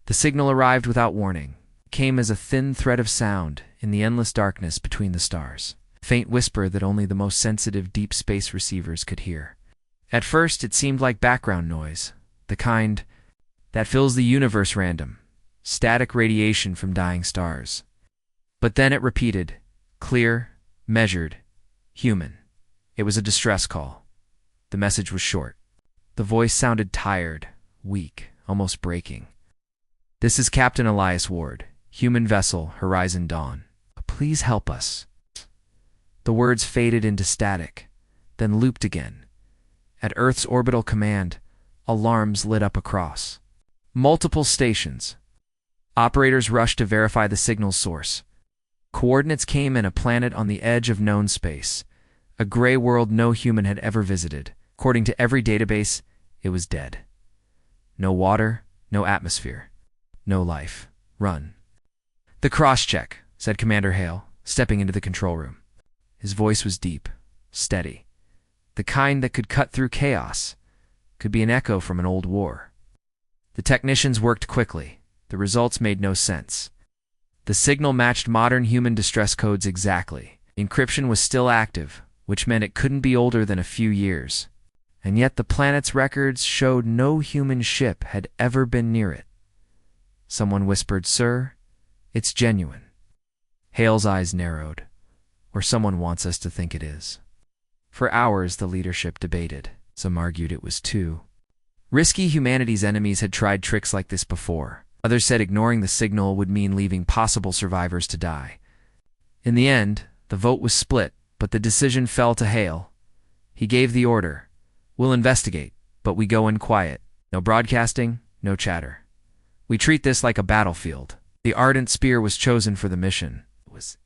The signal arrived without warning. It came as a thin thread of sound in the endless darkness between the stars. A faint whisper that only the most sensitive deep space receivers could hear. At first, it seemed like background noise, the kind that fills the universe random, static radiation from dying stars. But then it repeated, clear, measured, human. It was a distress call. The message was short. The voice sounded tired, weak, almost breaking. "This is Captain Elias Ward, human vessel, Horizon Dawn. Please help us." The words faded into static, then looped again. At Earth's orbital command, alarms lit up across multiple stations. Operators rushed to verify the signal's source. Coordinates came in a planet on the edge of known space, a gray world no human had ever visited. According to every database, it was dead. No water, no atmosphere, no life. Run. "The cross-check," said Commander Hale, stepping into the control room. His voice was deep, steady, the kind that could cut through chaos, could be an echo from an old war. The technicians worked quickly. The results made no sense. The signal matched modern human distress codes exactly. Encryption was still active, which meant it couldn't be older than a few years. And yet the planet's records showed no human ship had ever been near it. Someone whispered, "Sir, it's genuine." Hale's eyes narrowed. Or someone wants us to think it is. For hours the leadership debated. Some argued it was too risky. Humanity's enemies had tried tricks like this before. Others said ignoring the signal would mean leaving possible survivors to die. In the end, the vote was split, but the decision fell to Hale. He gave the order. "We'll investigate, but we go in quiet. No broadcasting, no chatter. We treat this like a battlefield." The Ardent Spear was chosen for the mission. It was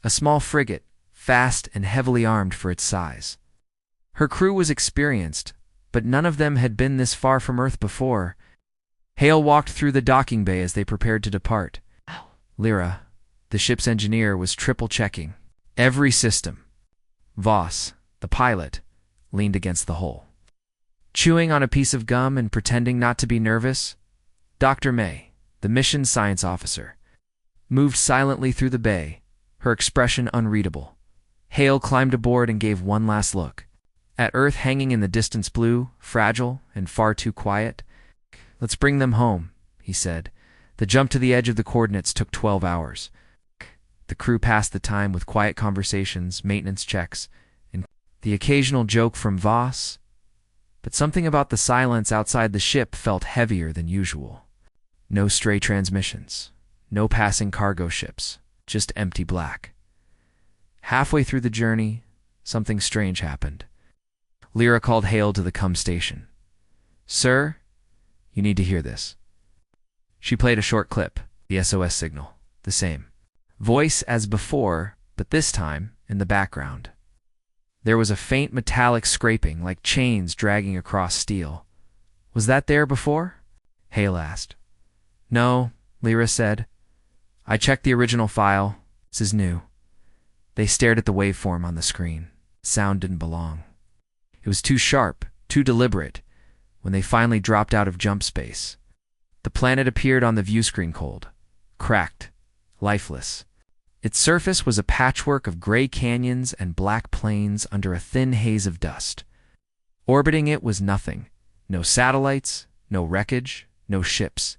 a small frigate, fast and heavily armed for its size. Her crew was experienced, but none of them had been this far from Earth before. Hale walked through the docking bay as they prepared to depart. Lyra, the ship's engineer, was triple-checking every system. Voss, the pilot, leaned against the hull, chewing on a piece of gum and pretending not to be nervous. Dr. May, the mission science officer, moved silently through the bay, her expression unreadable. Hale climbed aboard and gave one last look. At Earth hanging in the distance blue, fragile and far too quiet. "Let's bring them home," he said. The jump to the edge of the coordinates took 12 hours. The crew passed the time with quiet conversations, maintenance checks, and the occasional joke from Voss. But something about the silence outside the ship felt heavier than usual. No stray transmissions, no passing cargo ships, just empty black. Halfway through the journey, something strange happened. Lyra called Hale to the come station. "Sir, you need to hear this." She played a short clip, the SOS signal, the same voice as before, but this time in the background. There was a faint metallic scraping, like chains dragging across steel. "Was that there before?" Hale asked. "No," Lyra said. "I checked the original file. This is new." They stared at the waveform on the screen. Sound didn't belong. It was too sharp, too deliberate. When they finally dropped out of jump space, the planet appeared on the view screen cold, cracked, lifeless. Its surface was a patchwork of gray canyons and black plains under a thin haze of dust. Orbiting it was nothing. No satellites, no wreckage, no ships.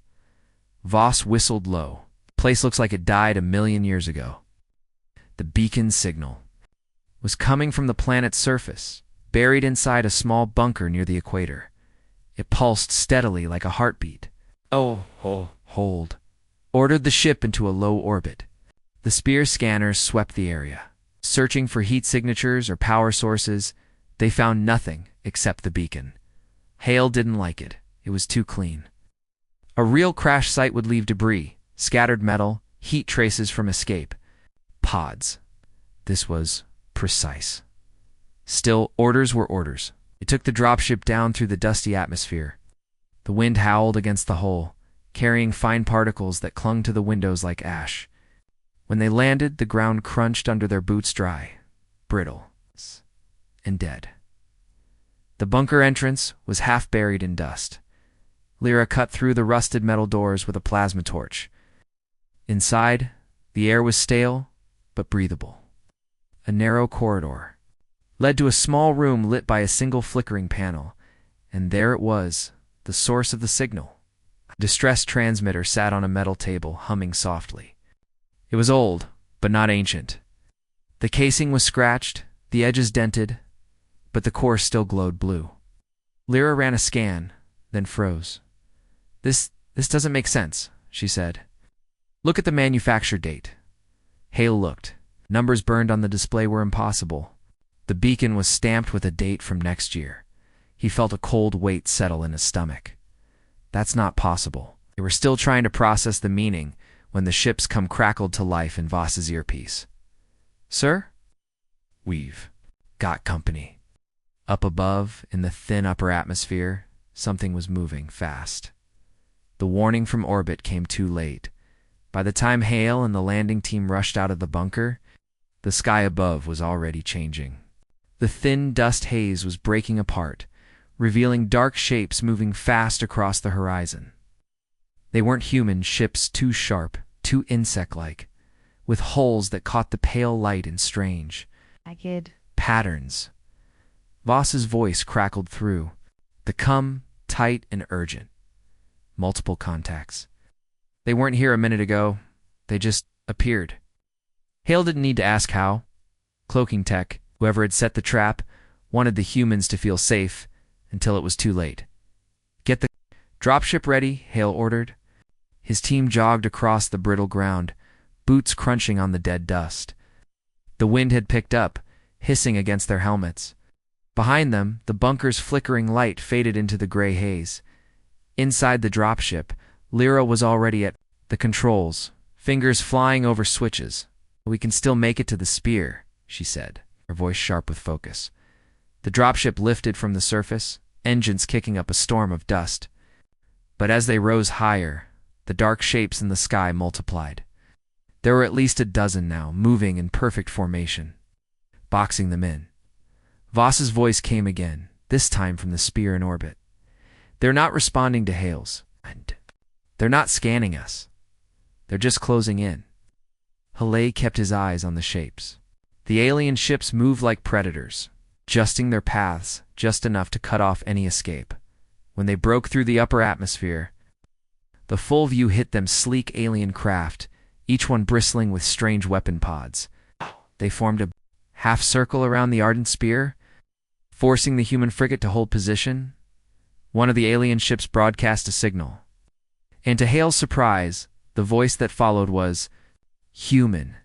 Voss whistled low. The place looks like it died 1,000,000 years ago. The beacon signal was coming from the planet's surface, buried inside a small bunker near the equator. It pulsed steadily like a heartbeat. Hold. Ordered the ship into a low orbit. The spear scanners swept the area. Searching for heat signatures or power sources, they found nothing except the beacon. Hale didn't like it. It was too clean. A real crash site would leave debris, scattered metal, heat traces from escape. Pods. This was precise. Still, orders were orders. It took the dropship down through the dusty atmosphere. The wind howled against the hull, carrying fine particles that clung to the windows like ash. When they landed, the ground crunched under their boots dry, brittle, and dead. The bunker entrance was half buried in dust. Lyra cut through the rusted metal doors with a plasma torch. Inside, the air was stale, but breathable. A narrow corridor led to a small room lit by a single flickering panel, and there it was, the source of the signal. A distress transmitter sat on a metal table, humming softly. It was old, but not ancient. The casing was scratched, the edges dented, but the core still glowed blue. Lyra ran a scan, then froze. This doesn't make sense, she said. Look at the manufacture date. Hale looked. Numbers burned on the display were impossible. The beacon was stamped with a date from next year. He felt a cold weight settle in his stomach. That's not possible. They were still trying to process the meaning when the ships come crackled to life in Voss's earpiece. Sir? We've got company. Up above, in the thin upper atmosphere, something was moving fast. The warning from orbit came too late. By the time Hale and the landing team rushed out of the bunker, the sky above was already changing. The thin dust haze was breaking apart, revealing dark shapes moving fast across the horizon. They weren't human ships, too sharp, too insect-like, with hulls that caught the pale light in strange, jagged patterns. Voss's voice crackled through. The come, tight and urgent. Multiple contacts. They weren't here a minute ago. They just appeared. Hale didn't need to ask how. Cloaking tech, whoever had set the trap, wanted the humans to feel safe until it was too late. Get the dropship ready, Hale ordered. His team jogged across the brittle ground, boots crunching on the dead dust. The wind had picked up, hissing against their helmets. Behind them, the bunker's flickering light faded into the gray haze. Inside the dropship, Lyra was already at the controls, fingers flying over switches. We can still make it to the spear, she said, her voice sharp with focus. The dropship lifted from the surface, engines kicking up a storm of dust. But as they rose higher, the dark shapes in the sky multiplied. There were at least a dozen now, moving in perfect formation, boxing them in. Voss's voice came again, this time from the spear in orbit. They're not responding to Hale's. They're not scanning us. They're just closing in. Hale kept his eyes on the shapes. The alien ships moved like predators, adjusting their paths just enough to cut off any escape. When they broke through the upper atmosphere, the full view hit them sleek alien craft, each one bristling with strange weapon pods. They formed a half-circle around the ardent spear, forcing the human frigate to hold position. One of the alien ships broadcast a signal. And to Hale's surprise, the voice that followed was human.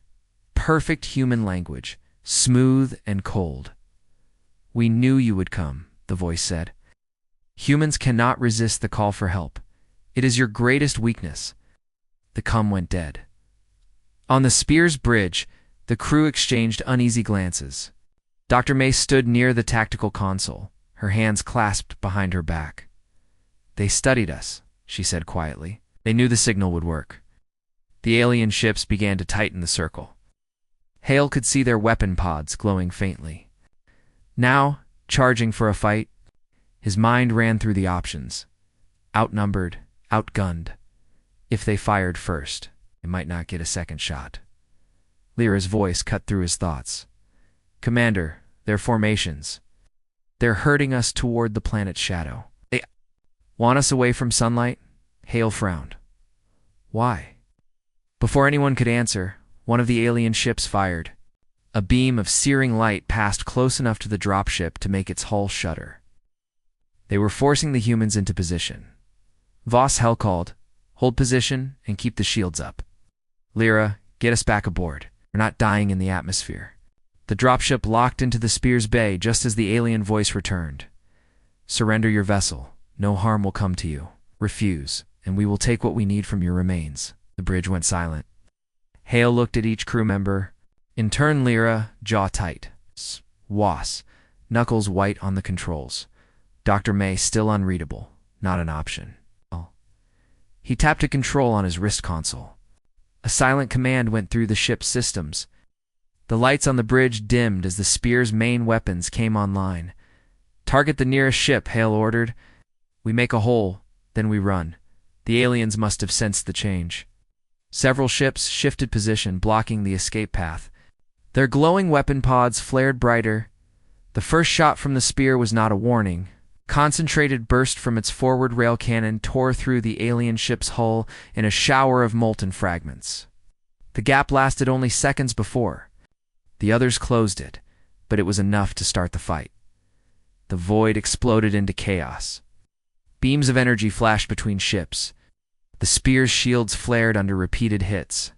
Perfect human language, smooth and cold. We knew you would come, the voice said. Humans cannot resist the call for help. It is your greatest weakness. The comm went dead. On the spear's bridge, the crew exchanged uneasy glances. Dr. May stood near the tactical console, her hands clasped behind her back. They studied us, she said quietly. They knew the signal would work. The alien ships began to tighten the circle. Hale could see their weapon pods glowing faintly. Now, charging for a fight, his mind ran through the options. Outnumbered, outgunned. If they fired first, they might not get a second shot. Lyra's voice cut through his thoughts. Commander, their formations. They're herding us toward the planet's shadow. They want us away from sunlight? Hale frowned. Why? Before anyone could answer, one of the alien ships fired. A beam of searing light passed close enough to the dropship to make its hull shudder. They were forcing the humans into position. Voss Hell called, hold position and keep the shields up. Lyra, get us back aboard. We're not dying in the atmosphere. The dropship locked into the spear's bay just as the alien voice returned. Surrender your vessel. No harm will come to you. Refuse, and we will take what we need from your remains. The bridge went silent. Hale looked at each crew member. In turn, Lyra, jaw tight. Wass, knuckles white on the controls. Dr. May still unreadable. Not an option. He tapped a control on his wrist console. A silent command went through the ship's systems. The lights on the bridge dimmed as the spear's main weapons came online. Target the nearest ship, Hale ordered. We make a hole, Then we run. The aliens must have sensed the change. Several ships shifted position, blocking the escape path. Their glowing weapon pods flared brighter. The first shot from the spear was not a warning. Concentrated burst from its forward rail cannon tore through the alien ship's hull in a shower of molten fragments. The gap lasted only seconds before. The others closed it, but it was enough to start the fight. The void exploded into chaos. Beams of energy flashed between ships. The spear's shields flared under repeated hits.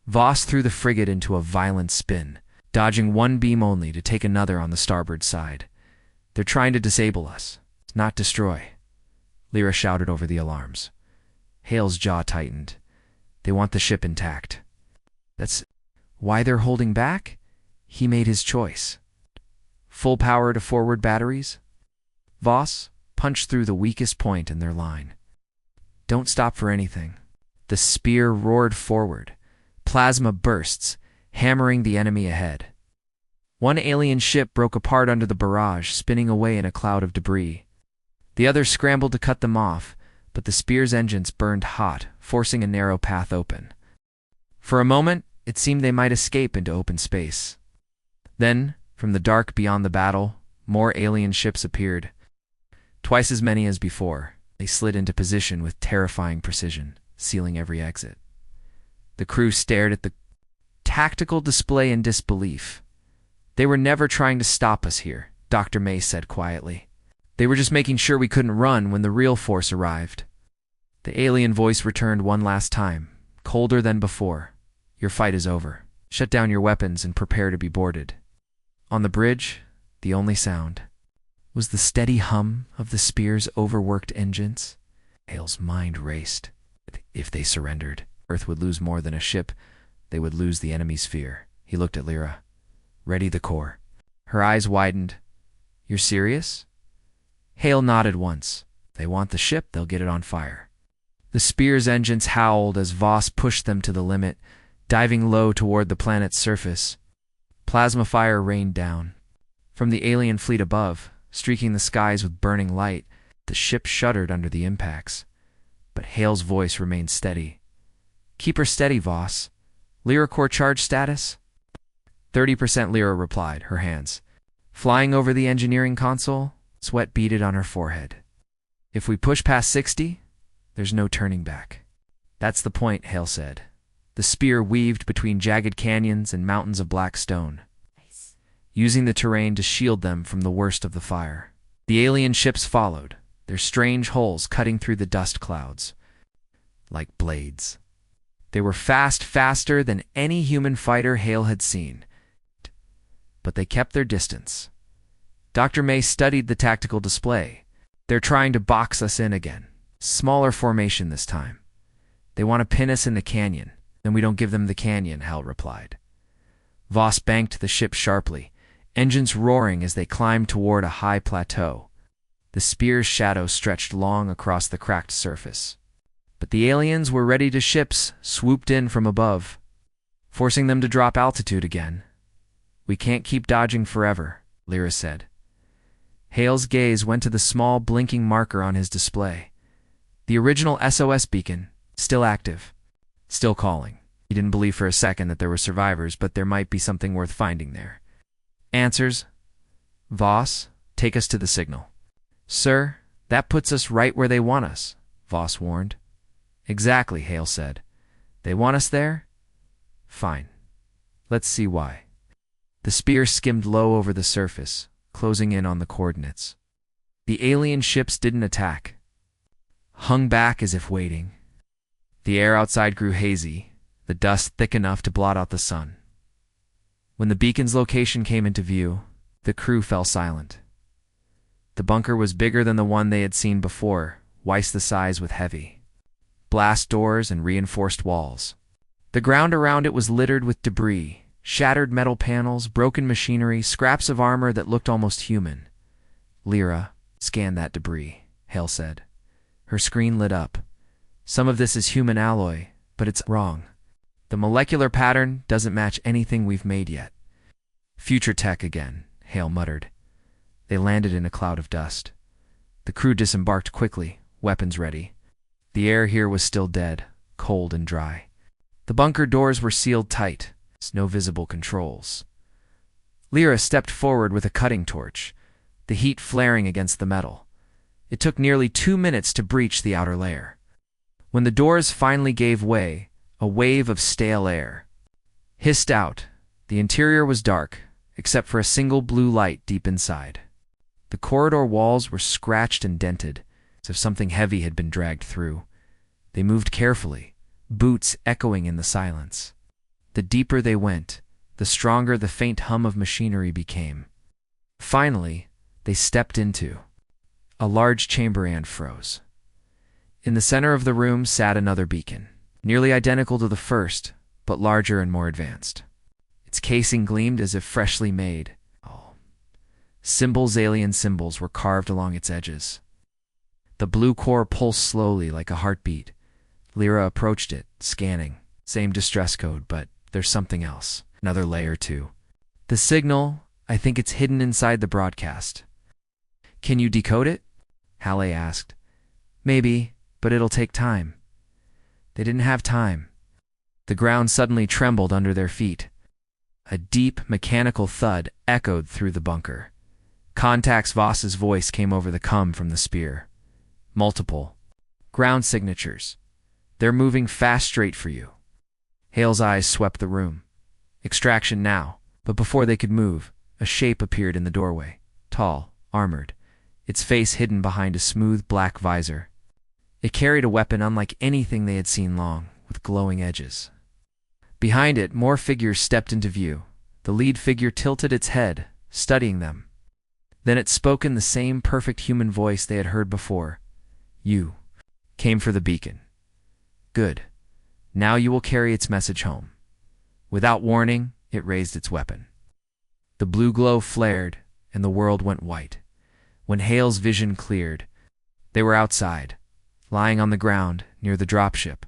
Voss threw the frigate into a violent spin, dodging one beam only to take another on the starboard side. They're trying to disable us, not destroy. Lyra shouted over the alarms. Hale's jaw tightened. They want the ship intact. That's why they're holding back? He made his choice. Full power to forward batteries? Voss punched through the weakest point in their line. Don't stop for anything. The spear roared forward. Plasma bursts, hammering the enemy ahead. One alien ship broke apart under the barrage, spinning away in a cloud of debris. The others scrambled to cut them off, but the spear's engines burned hot, forcing a narrow path open. For a moment, it seemed they might escape into open space. Then, from the dark beyond the battle, more alien ships appeared. Twice as many as before, they slid into position with terrifying precision, sealing every exit. The crew stared at the tactical display in disbelief. They were never trying to stop us here, Dr. May said quietly. They were just making sure we couldn't run when the real force arrived. The alien voice returned one last time, colder than before. Your fight is over. Shut down your weapons and prepare to be boarded. On the bridge, the only sound was the steady hum of the spear's overworked engines. Hale's mind raced. If they surrendered, Earth would lose more than a ship. They would lose the enemy's fear. He looked at Lyra. Ready the core. Her eyes widened. You're serious? Hale nodded once. They want the ship, they'll get it on fire. The spear's engines howled as Voss pushed them to the limit, diving low toward the planet's surface. Plasma fire rained down. From the alien fleet above, streaking the skies with burning light, the ship shuddered under the impacts. But Hale's voice remained steady. Keep her steady, Voss. Lyra core charge status? 30%, Lyra replied, her hands flying over the engineering console. Sweat beaded on her forehead. If we push past 60, there's no turning back. That's the point, Hale said. The spear weaved between jagged canyons and mountains of black stone, using the terrain to shield them from the worst of the fire. The alien ships followed, their strange hulls cutting through the dust clouds like blades. They were faster than any human fighter Hale had seen, but they kept their distance. Dr. May studied the tactical display. They're trying to box us in again. Smaller formation this time. They want to pin us in the canyon. Then we don't give them the canyon, Hal replied. Voss banked the ship sharply, engines roaring as they climbed toward a high plateau. The spear's shadow stretched long across the cracked surface. But the aliens were ready to ships swooped in from above, forcing them to drop altitude again. We can't keep dodging forever, Lyra said. Hale's gaze went to the small blinking marker on his display. The original SOS beacon, still active, still calling. He didn't believe for a second that there were survivors, but there might be something worth finding there. Answers? Voss, take us to the signal. Sir, that puts us right where they want us, Voss warned. Exactly, Hale said. They want us there? Fine. Let's see why. The spear skimmed low over the surface, closing in on the coordinates. The alien ships didn't attack, hung back as if waiting. The air outside grew hazy, the dust thick enough to blot out the sun. When the beacon's location came into view, the crew fell silent. The bunker was bigger than the one they had seen before, twice the size with heavy blast doors and reinforced walls. The ground around it was littered with debris, shattered metal panels, broken machinery, scraps of armor that looked almost human. Lyra, scan that debris, Hale said. Her screen lit up. Some of this is human alloy, but it's wrong. The molecular pattern doesn't match anything we've made yet. Future tech again, Hale muttered. They landed in a cloud of dust. The crew disembarked quickly, weapons ready. The air here was still dead, cold and dry. The bunker doors were sealed tight, no visible controls. Lyra stepped forward with a cutting torch, the heat flaring against the metal. It took nearly 2 minutes to breach the outer layer. When the doors finally gave way, a wave of stale air hissed out. The interior was dark, except for a single blue light deep inside. The corridor walls were scratched and dented, as if something heavy had been dragged through. They moved carefully, boots echoing in the silence. The deeper they went, the stronger the faint hum of machinery became. Finally, they stepped into a large chamber and froze. In the center of the room sat another beacon, nearly identical to the first, but larger and more advanced. Its casing gleamed as if freshly made. Alien symbols were carved along its edges. The blue core pulsed slowly like a heartbeat. Lyra approached it, scanning. Same distress code, but there's something else. Another layer too. The signal, I think it's hidden inside the broadcast. Can you decode it? Halle asked. Maybe, but it'll take time. They didn't have time. The ground suddenly trembled under their feet. A deep, mechanical thud echoed through the bunker. Contax Voss's voice came over the cum from the spear. Multiple ground signatures. They're moving fast straight for you. Hale's eyes swept the room. Extraction now. But before they could move, a shape appeared in the doorway. Tall, armored, its face hidden behind a smooth black visor. It carried a weapon unlike anything they had seen long, with glowing edges. Behind it, more figures stepped into view. The lead figure tilted its head, studying them. Then it spoke in the same perfect human voice they had heard before. You came for the beacon. Good. Now you will carry its message home. Without warning, it raised its weapon. The blue glow flared, and the world went white. When Hale's vision cleared, they were outside, lying on the ground near the dropship.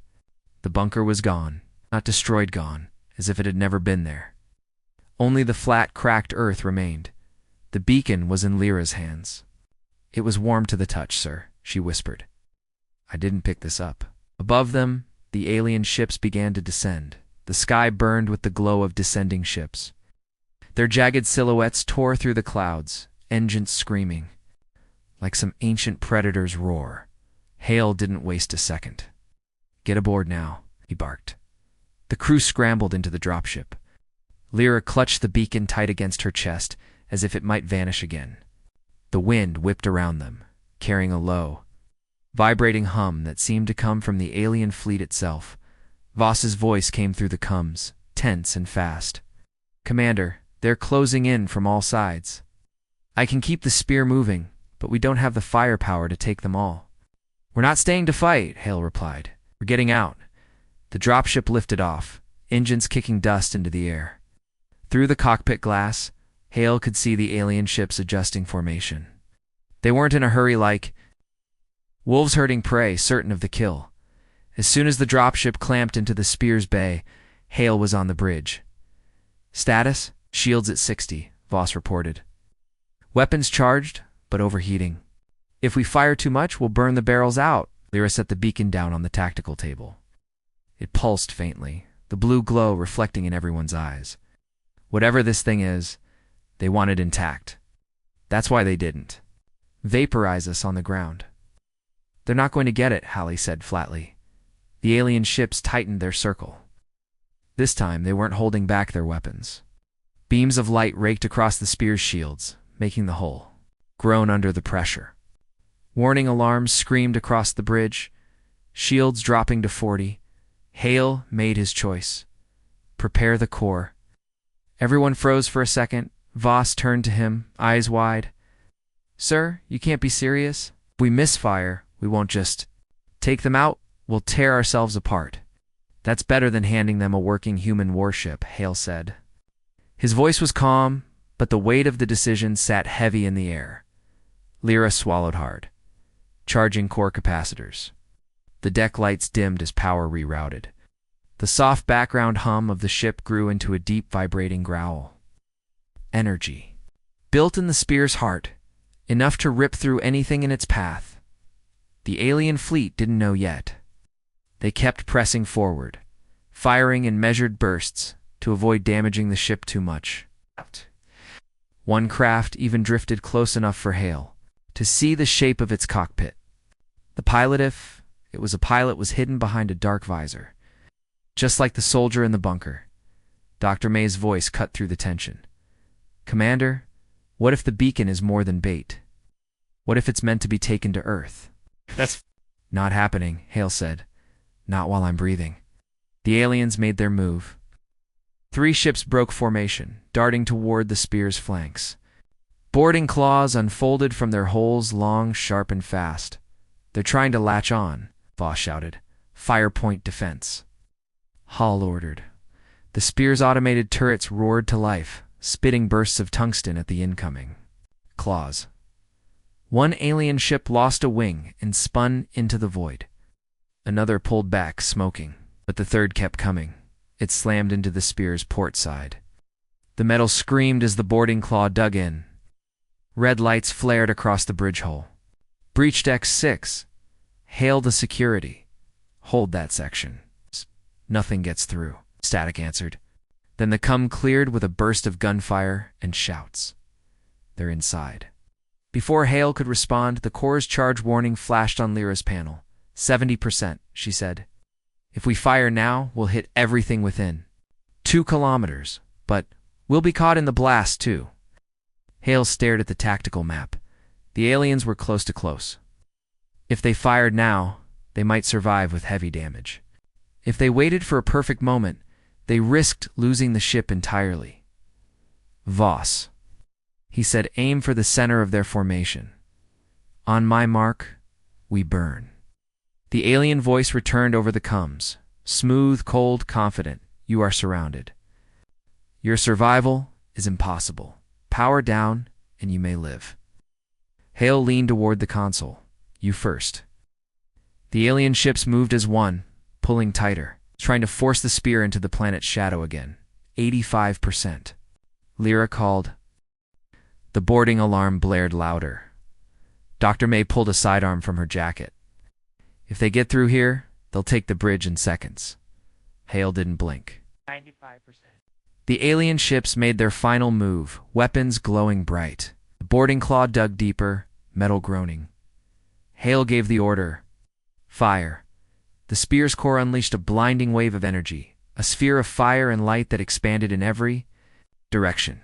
The bunker was gone, not destroyed gone, as if it had never been there. Only the flat, cracked earth remained. The beacon was in Lyra's hands. It was warm to the touch, sir, she whispered. I didn't pick this up. Above them, the alien ships began to descend. The sky burned with the glow of descending ships. Their jagged silhouettes tore through the clouds, engines screaming. Like some ancient predator's roar. Hale didn't waste a second. Get aboard now, he barked. The crew scrambled into the dropship. Lyra clutched the beacon tight against her chest, as if it might vanish again. The wind whipped around them, carrying a low, vibrating hum that seemed to come from the alien fleet itself. Voss's voice came through the coms, tense and fast. Commander, they're closing in from all sides. I can keep the spear moving, but we don't have the firepower to take them all. We're not staying to fight, Hale replied. We're getting out. The dropship lifted off, engines kicking dust into the air. Through the cockpit glass, Hale could see the alien ships adjusting formation. They weren't in a hurry like wolves herding prey, certain of the kill. As soon as the dropship clamped into the spear's bay, Hale was on the bridge. Status? Shields at 60, Voss reported. Weapons charged, but overheating. If we fire too much, we'll burn the barrels out. Lyra set the beacon down on the tactical table. It pulsed faintly, the blue glow reflecting in everyone's eyes. Whatever this thing is, they want it intact. That's why they didn't vaporize us on the ground. They're not going to get it, Halle said flatly. The alien ships tightened their circle. This time, they weren't holding back their weapons. Beams of light raked across the spear's shields, making the hull groan under the pressure. Warning alarms screamed across the bridge, shields dropping to 40. Hale made his choice. Prepare the core. Everyone froze for a second. Voss turned to him, eyes wide. Sir, you can't be serious. If we misfire, we won't just take them out. We'll tear ourselves apart. That's better than handing them a working human warship, Hale said. His voice was calm, but the weight of the decision sat heavy in the air. Lyra swallowed hard. Charging core capacitors. The deck lights dimmed as power rerouted. The soft background hum of the ship grew into a deep vibrating growl. Energy. Built in the spear's heart, enough to rip through anything in its path. The alien fleet didn't know yet, They kept pressing forward, firing in measured bursts to avoid damaging the ship too much. One craft even drifted close enough for Hale to see the shape of its cockpit. The pilot, if it was a pilot, was hidden behind a dark visor. Just like the soldier in the bunker, Dr. May's voice cut through the tension. "Commander, what if the beacon is more than bait? What if it's meant to be taken to Earth?" "That's not happening," Hale said. "Not while I'm breathing." The aliens made their move. 3 ships broke formation, darting toward the spear's flanks. Boarding claws unfolded from their holes, long, sharp, and fast. "They're trying to latch on," Voss shouted. "Fire point defense." Hall ordered. The spear's automated turrets roared to life, spitting bursts of tungsten at the incoming claws. One alien ship lost a wing and spun into the void. Another pulled back, smoking, but the third kept coming. It slammed into the spear's port side. The metal screamed as the boarding claw dug in. Red lights flared across the bridge hull. "Breach deck 6. Hail the security. Hold that section." "Nothing gets through," Static answered. Then the cum cleared with a burst of gunfire and shouts. "They're inside." Before Hale could respond, the Corps' charge warning flashed on Lyra's panel. 70%, she said. "If we fire now, we'll hit everything within 2 kilometers, but we'll be caught in the blast, too." Hale stared at the tactical map. The aliens were close to close. If they fired now, they might survive with heavy damage. If they waited for a perfect moment, they risked losing the ship entirely. "Voss," he said, "aim for the center of their formation. On my mark, we burn." The alien voice returned over the comms. Smooth, cold, confident. "You are surrounded. Your survival is impossible. Power down, and you may live." Hale leaned toward the console. "You first." The alien ships moved as one, pulling tighter, trying to force the spear into the planet's shadow again. 85%. Lyra called. The boarding alarm blared louder. Dr. May pulled a sidearm from her jacket. "If they get through here, they'll take the bridge in seconds." Hale didn't blink. 95%. The alien ships made their final move, weapons glowing bright. The boarding claw dug deeper, metal groaning. Hale gave the order. "Fire." The spear's core unleashed a blinding wave of energy, a sphere of fire and light that expanded in every direction.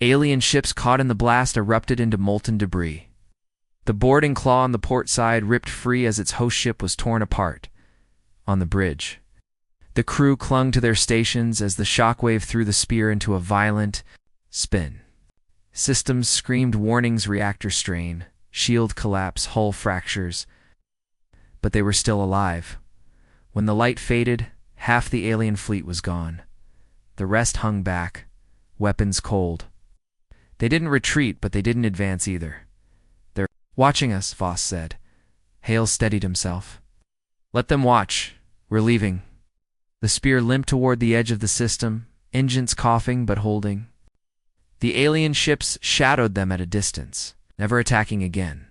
Alien ships caught in the blast erupted into molten debris. The boarding claw on the port side ripped free as its host ship was torn apart. On the bridge, the crew clung to their stations as the shockwave threw the spear into a violent spin. Systems screamed warnings: reactor strain, shield collapse, hull fractures. But they were still alive. When the light faded, half the alien fleet was gone. The rest hung back, weapons cold. They didn't retreat, but they didn't advance either. "They're watching us," Voss said. Hale steadied himself. "Let them watch. We're leaving." The spear limped toward the edge of the system, engines coughing but holding. The alien ships shadowed them at a distance, never attacking again.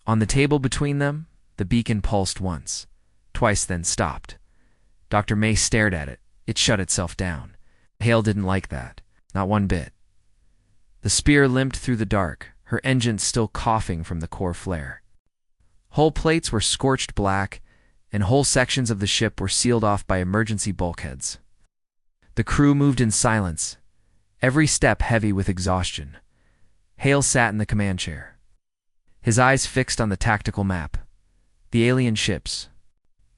On the table between them, the beacon pulsed once, twice, then stopped. Dr. May stared at it. It shut itself down. Hale didn't like that, not one bit. The spear limped through the dark, her engines still coughing from the core flare. Hull plates were scorched black, and whole sections of the ship were sealed off by emergency bulkheads. The crew moved in silence, every step heavy with exhaustion. Hale sat in the command chair, his eyes fixed on the tactical map. The alien ships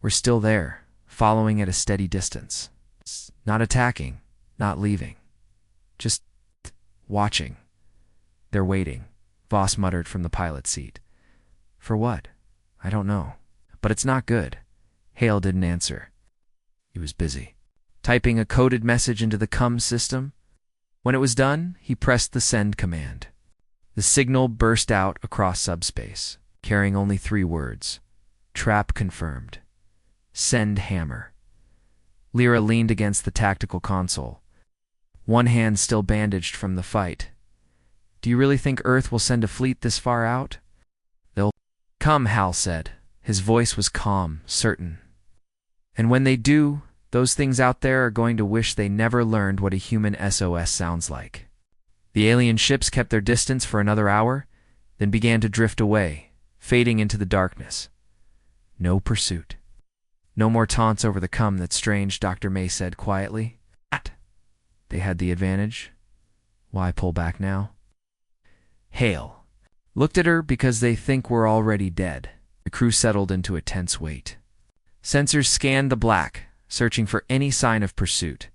were still there, following at a steady distance. Not attacking, not leaving. Just watching. "They're waiting," Voss muttered from the pilot's seat. "For what? I don't know. But it's not good." Hale didn't answer. He was busy, typing a coded message into the CUM system. When it was done, he pressed the send command. The signal burst out across subspace, carrying only 3 words. "Trap confirmed. Send hammer." Lyra leaned against the tactical console, one hand still bandaged from the fight. "Do you really think Earth will send a fleet this far out?" "They'll come," Hal said, His voice was calm, certain. "And when they do, those things out there are going to wish they never learned what a human SOS sounds like." The alien ships kept their distance for another hour, then began to drift away, fading into the darkness. No pursuit. "No more taunts over the cum that's strange," Dr. May said quietly. They had the advantage. Why pull back now? Hale looked at her. "Because they think we're already dead." The crew settled into a tense wait. Sensors scanned the black, searching for any sign of pursuit.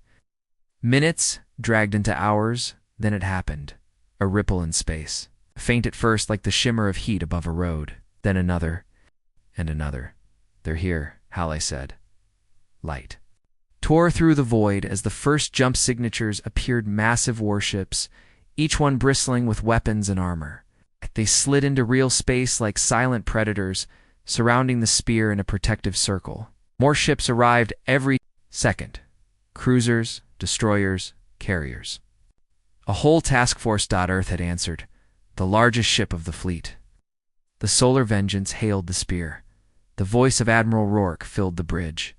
Minutes dragged into hours, then it happened. A ripple in space. Faint at first, like the shimmer of heat above a road. Then another, and another. "They're here," Hale said. Light tore through the void as the first jump signatures appeared. Massive warships, each one bristling with weapons and armor. They slid into real space like silent predators, surrounding the spear in a protective circle. More ships arrived every second. Cruisers, destroyers, carriers. A whole task force. Earth had answered, the largest ship of the fleet. The Solar Vengeance hailed the spear. The voice of Admiral Rourke filled the bridge.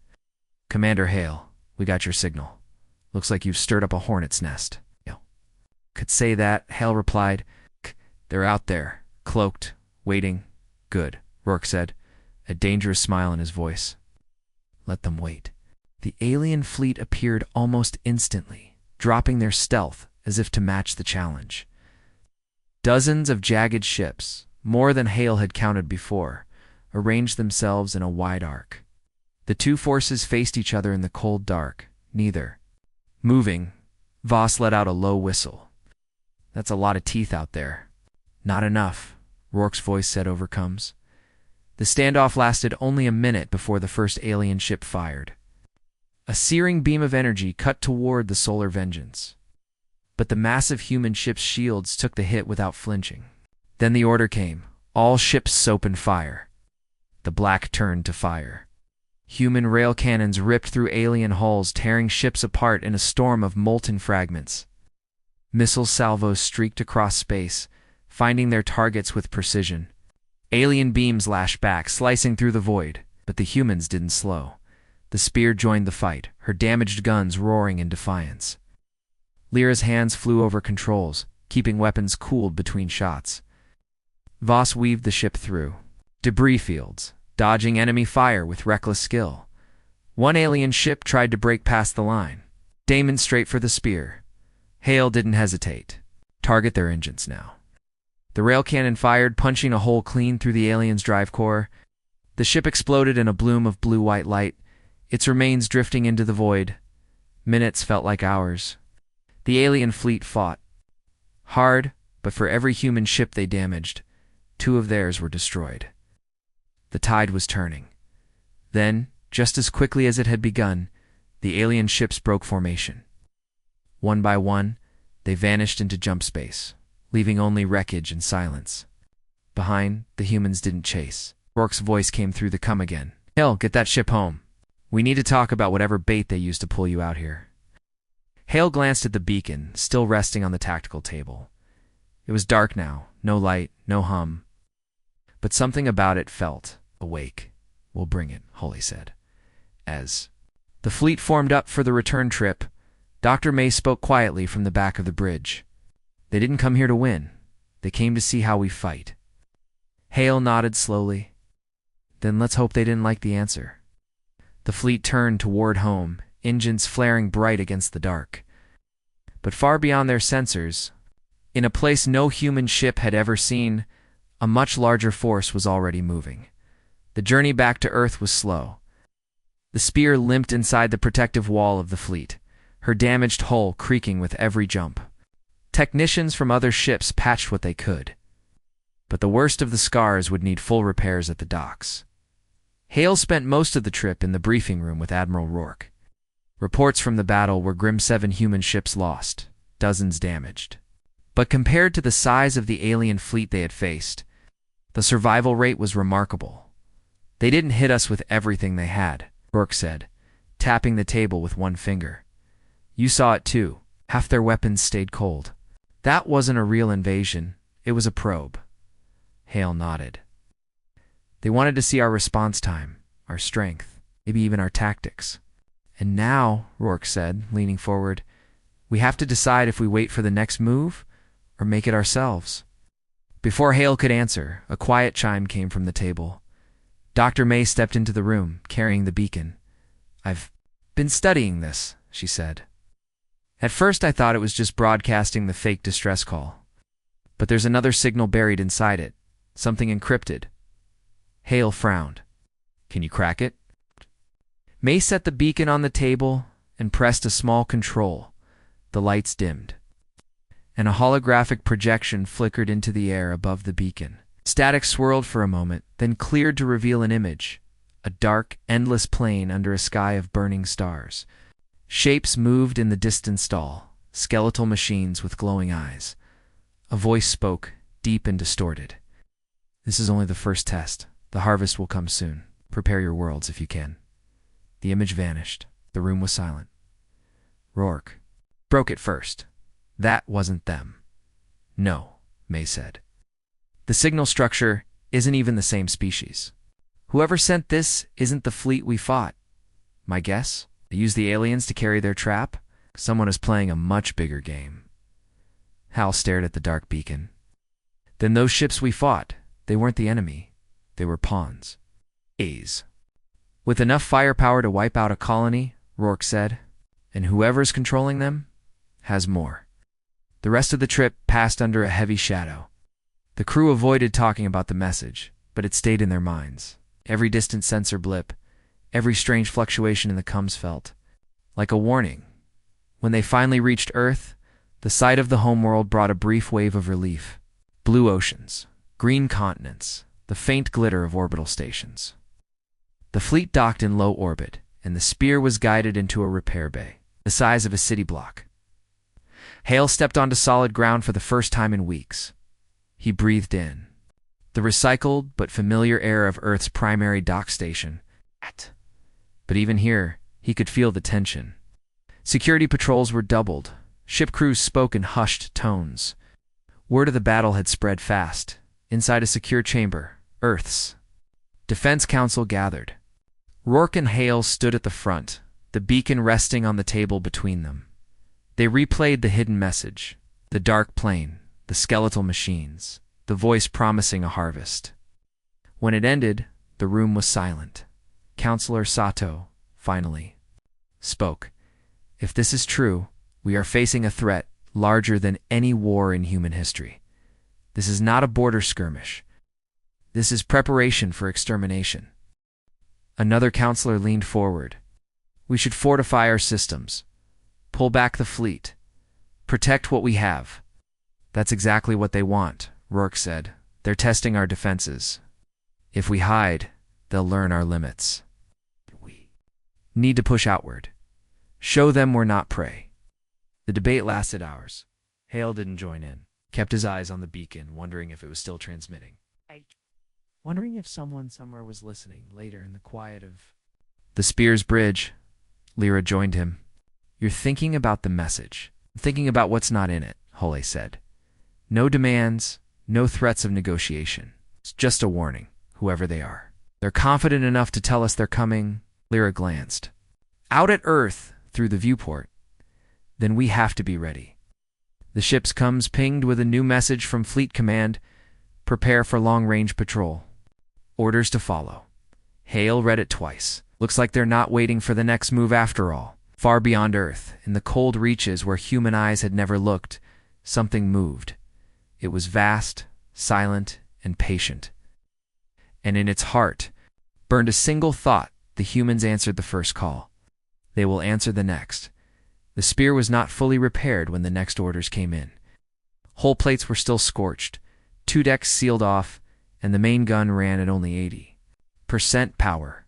"Commander Hale, we got your signal. Looks like you've stirred up a hornet's nest." "Could say that," Hale replied. "They're out there, cloaked, waiting." "Good," Rourke said, a dangerous smile in his voice. "Let them wait." The alien fleet appeared almost instantly, dropping their stealth as if to match the challenge. Dozens of jagged ships, more than Hale had counted before, arranged themselves in a wide arc. The two forces faced each other in the cold dark, neither moving. Voss let out a low whistle. "That's a lot of teeth out there." "Not enough," Rourke's voice said over coms. The standoff lasted only a minute before the first alien ship fired. A searing beam of energy cut toward the Solar Vengeance. But the massive human ship's shields took the hit without flinching. Then the order came. All ships soap and fire. The black turned to fire. Human rail cannons ripped through alien hulls, tearing ships apart in a storm of molten fragments. Missile salvos streaked across space, finding their targets with precision. Alien beams lashed back, slicing through the void, but the humans didn't slow. The spear joined the fight, her damaged guns roaring in defiance. Lyra's hands flew over controls, keeping weapons cooled between shots. Voss weaved the ship through debris fields, dodging enemy fire with reckless skill. One alien ship tried to break past the line. Damon straight for the spear. Hale didn't hesitate. Target their engines now. The rail cannon fired, punching a hole clean through the alien's drive core. The ship exploded in a bloom of blue-white light, its remains drifting into the void. Minutes felt like hours. The alien fleet fought hard, but for every human ship they damaged, 2 of theirs were destroyed. The tide was turning. Then, just as quickly as it had begun, the alien ships broke formation. One by one, they vanished into jump space, leaving only wreckage and silence. Behind, the humans didn't chase. Rourke's voice came through the cum again. "Hale, get that ship home. We need to talk about whatever bait they used to pull you out here." Hale glanced at the beacon, still resting on the tactical table. It was dark now, no light, no hum. But something about it felt awake. "We'll bring it," Holly said. As the fleet formed up for the return trip, Dr. May spoke quietly from the back of the bridge. "They didn't come here to win. They came to see how we fight." Hale nodded slowly. "Then let's hope they didn't like the answer." The fleet turned toward home, engines flaring bright against the dark. But far beyond their sensors, in a place no human ship had ever seen, a much larger force was already moving. The journey back to Earth was slow. The spear limped inside the protective wall of the fleet, her damaged hull creaking with every jump. Technicians from other ships patched what they could. But the worst of the scars would need full repairs at the docks. Hale spent most of the trip in the briefing room with Admiral Rourke. Reports from the battle were grim: 7 human ships lost, dozens damaged. But compared to the size of the alien fleet they had faced, the survival rate was remarkable. "They didn't hit us with everything they had," Rourke said, tapping the table with one finger. "You saw it too. Half their weapons stayed cold. That wasn't a real invasion. It was a probe." Hale nodded. They wanted to see our response time, our strength, maybe even our tactics. And now, Rourke said, leaning forward, we have to decide if we wait for the next move or make it ourselves. Before Hale could answer, a quiet chime came from the table. Dr. May stepped into the room, carrying the beacon. I've been studying this, she said. At first I thought it was just broadcasting the fake distress call. But there's another signal buried inside it, something encrypted. Hale frowned. Can you crack it? May set the beacon on the table and pressed a small control. The lights dimmed, and a holographic projection flickered into the air above the beacon. Static swirled for a moment, then cleared to reveal an image, a dark, endless plain under a sky of burning stars. Shapes moved in the distant stall, skeletal machines with glowing eyes. A voice spoke, deep and distorted. This is only the first test. The harvest will come soon. Prepare your worlds if you can. The image vanished. The room was silent. Rourke broke it first. That wasn't them. No, May said. The signal structure isn't even the same species. Whoever sent this isn't the fleet we fought. My guess? They used the aliens to carry their trap? Someone is playing a much bigger game. Hal stared at the dark beacon. Then those ships we fought, they weren't the enemy. They were pawns. A's. With enough firepower to wipe out a colony, Rourke said, and whoever's controlling them has more. The rest of the trip passed under a heavy shadow. The crew avoided talking about the message, but it stayed in their minds. Every distant sensor blip, every strange fluctuation in the comms felt like a warning. When they finally reached Earth, the sight of the homeworld brought a brief wave of relief. Blue oceans, green continents, the faint glitter of orbital stations. The fleet docked in low orbit, and the Spear was guided into a repair bay, the size of a city block. Hale stepped onto solid ground for the first time in weeks. He breathed in the recycled but familiar air of Earth's primary dock station. But even here, he could feel the tension. Security patrols were doubled. Ship crews spoke in hushed tones. Word of the battle had spread fast. Inside a secure chamber, Earth's Defense Council gathered. Rourke and Hale stood at the front, the beacon resting on the table between them. They replayed the hidden message, the dark plane, the skeletal machines, the voice promising a harvest. When it ended, the room was silent. Counselor Sato, finally, spoke. If this is true, we are facing a threat larger than any war in human history. This is not a border skirmish. This is preparation for extermination. Another counselor leaned forward. We should fortify our systems. Pull back the fleet. Protect what we have. That's exactly what they want, Rourke said. They're testing our defenses. If we hide, they'll learn our limits. We need to push outward. Show them we're not prey. The debate lasted hours. Hale didn't join in. Kept his eyes on the beacon, wondering if it was still transmitting. Wondering if someone somewhere was listening later in the quiet of the Spears Bridge. Lyra joined him. You're thinking about the message. I'm thinking about what's not in it, Hole said. No demands, no threats of negotiation. It's just a warning, whoever they are. They're confident enough to tell us they're coming. Lyra glanced out at Earth through the viewport. Then we have to be ready. The ship's comms pinged with a new message from Fleet Command. Prepare for long-range patrol. Orders to follow. Hale read it twice. Looks like they're not waiting for the next move after all. Far beyond Earth, in the cold reaches where human eyes had never looked, something moved. It was vast, silent, and patient. And in its heart burned a single thought. The humans answered the first call. They will answer the next. The Spear was not fully repaired when the next orders came in. Hull plates were still scorched, 2 decks sealed off, and the main gun ran at only 80% power.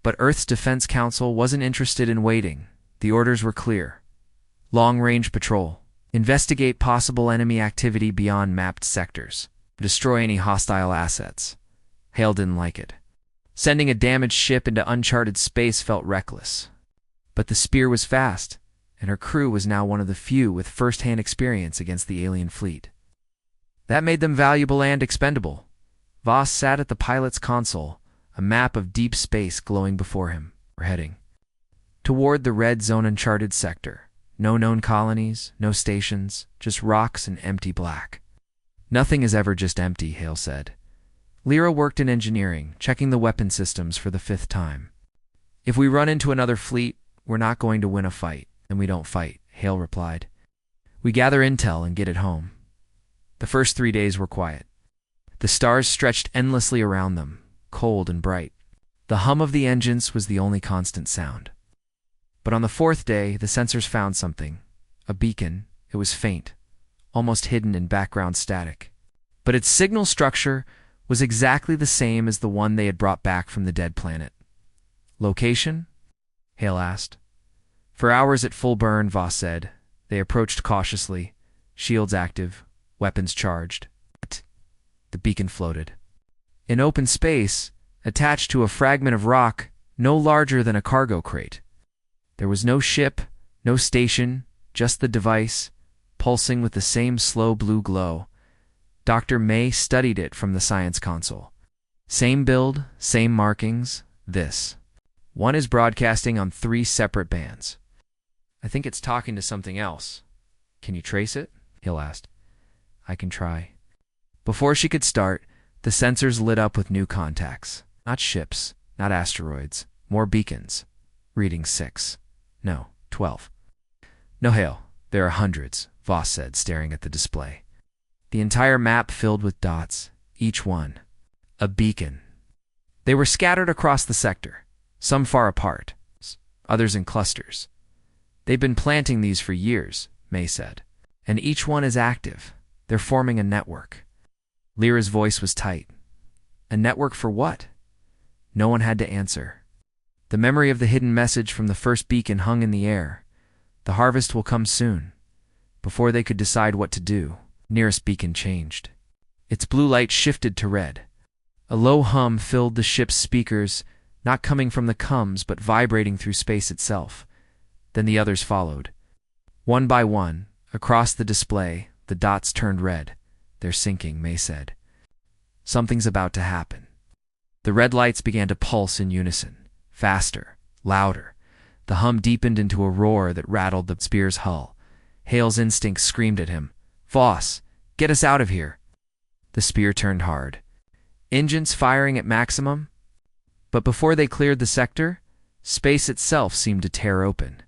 But Earth's Defense Council wasn't interested in waiting. The orders were clear. Long-range patrol. Investigate possible enemy activity beyond mapped sectors. Destroy any hostile assets. Hale didn't like it. Sending a damaged ship into uncharted space felt reckless. But the Spear was fast, and her crew was now one of the few with first-hand experience against the alien fleet. That made them valuable and expendable. Voss sat at the pilot's console, a map of deep space glowing before him. We're heading toward the red zone uncharted sector. No known colonies, no stations, just rocks and empty black. Nothing is ever just empty, Hale said. Lyra worked in engineering, checking the weapon systems for the 5th time. If we run into another fleet, we're not going to win a fight, and we don't fight, Hale replied. We gather intel and get it home. The first 3 days were quiet. The stars stretched endlessly around them, cold and bright. The hum of the engines was the only constant sound. But on the 4th day, the sensors found something. A beacon. It was faint, almost hidden in background static. But its signal structure was exactly the same as the one they had brought back from the dead planet. Location? Hale asked. For hours at full burn, Voss said. They approached cautiously, shields active, weapons charged. The beacon floated. In open space, attached to a fragment of rock no larger than a cargo crate. There was no ship, no station, just the device, pulsing with the same slow blue glow. Dr. May studied it from the science console. Same build, same markings, this. One is broadcasting on 3 separate bands. I think it's talking to something else. Can you trace it? Hill asked. I can try. Before she could start, the sensors lit up with new contacts. Not ships, not asteroids, more beacons. Reading 6. No, 12. No, Hale, there are hundreds, Voss said, staring at the display. The entire map filled with dots, each one a beacon. They were scattered across the sector, some far apart, others in clusters. They've been planting these for years, May said, and each one is active. They're forming a network. Lyra's voice was tight. A network for what? No one had to answer. The memory of the hidden message from the first beacon hung in the air. The harvest will come soon. Before they could decide what to do, nearest beacon changed. Its blue light shifted to red. A low hum filled the ship's speakers, not coming from the coms but vibrating through space itself. Then the others followed. One by one, across the display, the dots turned red. They're sinking, May said. Something's about to happen. The red lights began to pulse in unison, faster, louder. The hum deepened into a roar that rattled the spear's hull. Hale's instinct screamed at him. Voss, get us out of here. The spear turned hard. Engines firing at maximum? But before they cleared the sector, space itself seemed to tear open.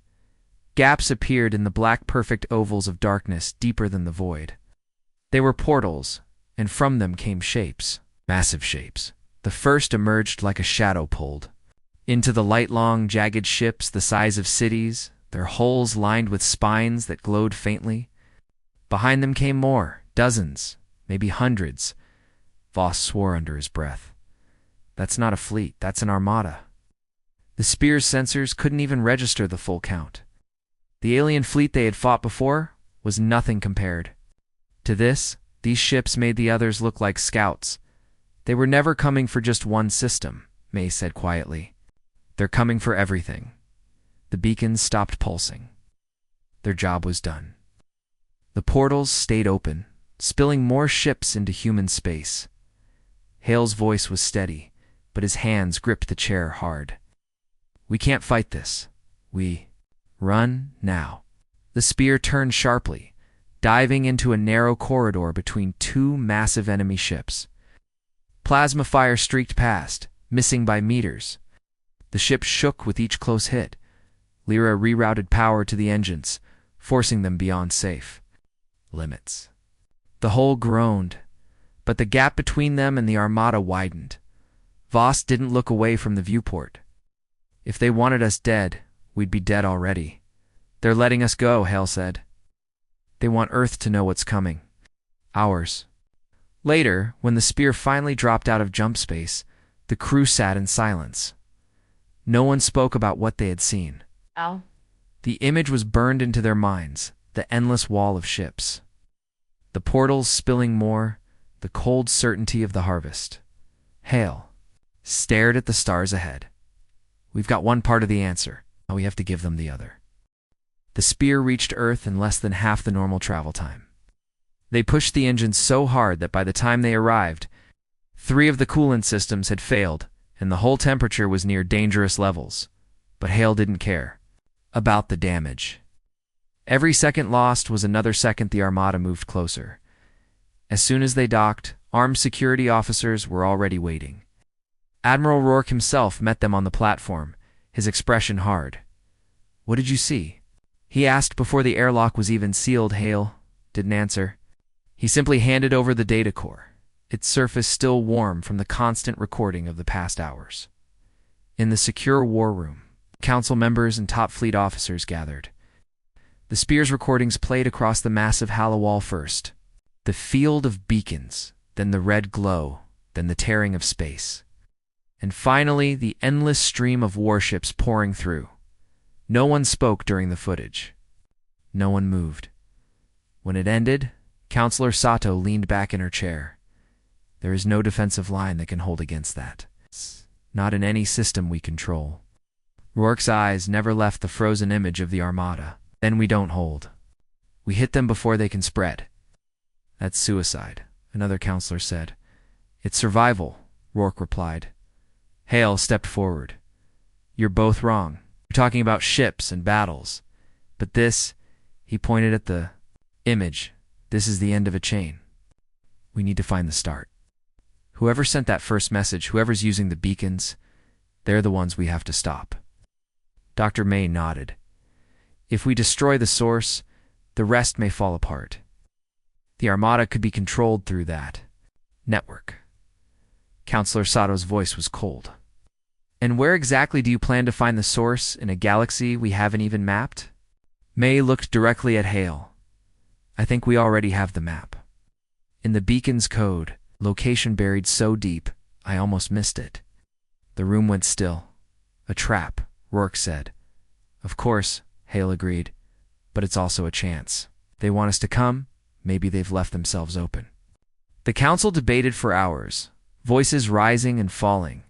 Gaps appeared in the black perfect ovals of darkness deeper than the void. They were portals, and from them came shapes, massive shapes. The first emerged like a shadow pulled. Into the light-long, jagged ships the size of cities, their hulls lined with spines that glowed faintly. Behind them came more, dozens, maybe hundreds. Voss swore under his breath. That's not a fleet, that's an armada. The spear's sensors couldn't even register the full count. The alien fleet they had fought before was nothing compared. To this, these ships made the others look like scouts. They were never coming for just one system, May said quietly. They're coming for everything. The beacons stopped pulsing. Their job was done. The portals stayed open, spilling more ships into human space. Hale's voice was steady, but his hands gripped the chair hard. We can't fight this. We run now. The spear turned sharply, diving into a narrow corridor between 2 massive enemy ships. Plasma fire streaked past, missing by meters. The ship shook with each close hit. Lyra rerouted power to the engines, forcing them beyond safe limits. The hull groaned, but the gap between them and the armada widened. Voss didn't look away from the viewport. If they wanted us dead, we'd be dead already. They're letting us go, Hale said. They want Earth to know what's coming. Ours. Later, when the spear finally dropped out of jump space, the crew sat in silence. No one spoke about what they had seen. Al? The image was burned into their minds, the endless wall of ships. The portals spilling more, the cold certainty of the harvest. Hale stared at the stars ahead. We've got one part of the answer. Now we have to give them the other. The spear reached Earth in less than half the normal travel time. They pushed the engines so hard that by the time they arrived, 3 of the coolant systems had failed, and the whole temperature was near dangerous levels. But Hale didn't care about the damage. Every second lost was another second the Armada moved closer. As soon as they docked, armed security officers were already waiting. Admiral Rourke himself met them on the platform, his expression hard. "What did you see?" he asked before the airlock was even sealed. Hale didn't answer. He simply handed over the data core, its surface still warm from the constant recording of the past hours. In the secure war room, council members and top fleet officers gathered. The Spears recordings played across the massive hollow wall first. The field of beacons, then the red glow, then the tearing of space. And finally, the endless stream of warships pouring through. No one spoke during the footage. No one moved. When it ended, Counselor Sato leaned back in her chair. There is no defensive line that can hold against that. Not in any system we control. Rourke's eyes never left the frozen image of the Armada. Then we don't hold. We hit them before they can spread. That's suicide, another counselor said. It's survival, Rourke replied. Hale stepped forward. You're both wrong. You're talking about ships and battles. But this, he pointed at the image, this is the end of a chain. We need to find the start. Whoever sent that first message, whoever's using the beacons, they're the ones we have to stop. Dr. May nodded. If we destroy the source, the rest may fall apart. The Armada could be controlled through that network. Counselor Sato's voice was cold. And where exactly do you plan to find the source in a galaxy we haven't even mapped? May looked directly at Hale. I think we already have the map. In the beacon's code, location buried so deep, I almost missed it. The room went still. A trap, Rourke said. Of course, Hale agreed, but it's also a chance. They want us to come, maybe they've left themselves open. The council debated for hours, voices rising and falling,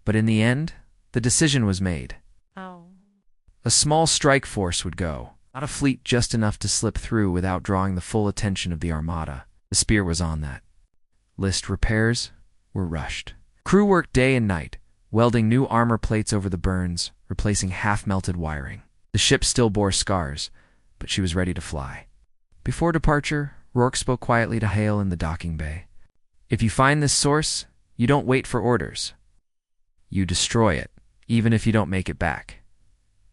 but in the end, the decision was made. A small strike force would go, not a fleet just enough to slip through without drawing the full attention of the Armada. The Spear was on that. List repairs were rushed. Crew worked day and night, welding new armor plates over the burns, replacing half-melted wiring. The ship still bore scars, but she was ready to fly. Before departure, Rourke spoke quietly to Hale in the docking bay. If you find this source, you don't wait for orders. You destroy it, even if you don't make it back.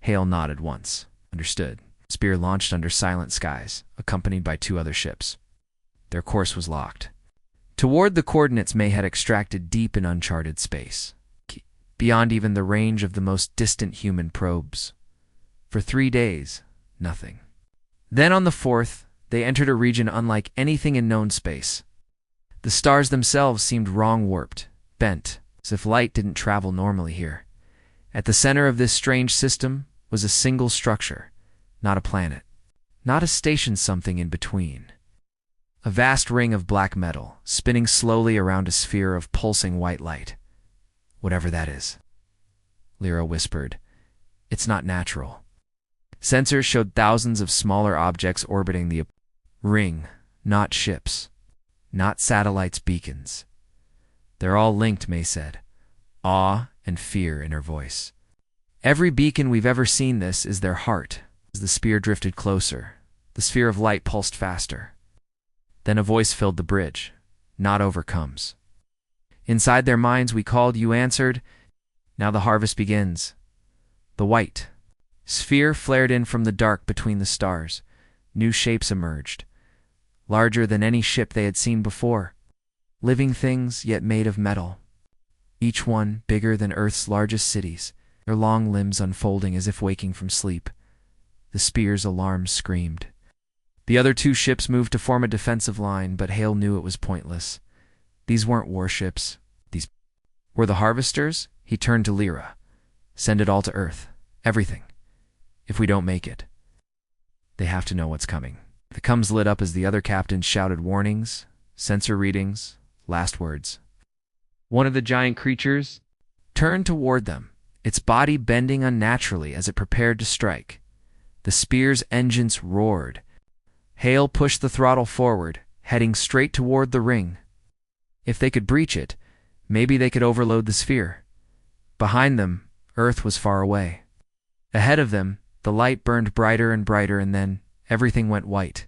Hale nodded once. Understood. Spear launched under silent skies, accompanied by 2 other ships. Their course was locked. Toward the coordinates May had extracted deep in uncharted space, beyond even the range of the most distant human probes. For 3 days, nothing. Then on the 4th, they entered a region unlike anything in known space. The stars themselves seemed wrong-warped, bent, as if light didn't travel normally here. At the center of this strange system was a single structure, not a planet, not a station, something in between. A vast ring of black metal, spinning slowly around a sphere of pulsing white light. Whatever that is, Lyra whispered. It's not natural. Sensors showed thousands of smaller objects orbiting the ring, not ships, not satellites, beacons. They're all linked, May said, awe and fear in her voice. Every beacon we've ever seen, this is their heart. As the Spear drifted closer, the sphere of light pulsed faster. Then a voice filled the bridge. Not overcomes. Inside their minds we called, you answered. Now the harvest begins. The white sphere flared in from the dark between the stars. New shapes emerged, larger than any ship they had seen before. Living things, yet made of metal. Each one bigger than Earth's largest cities, their long limbs unfolding as if waking from sleep. The Spear's alarm screamed. The other 2 ships moved to form a defensive line, but Hale knew it was pointless. These weren't warships. These were the harvesters. He turned to Lyra. Send it all to Earth. Everything. If we don't make it. They have to know what's coming. The comms lit up as the other captains shouted warnings, sensor readings, last words. One of the giant creatures turned toward them, its body bending unnaturally as it prepared to strike. The Spear's engines roared. Hale pushed the throttle forward, heading straight toward the ring. If they could breach it, Maybe they could overload the sphere. Behind them, Earth was far away. Ahead of them, the light burned brighter and brighter, and then everything went white.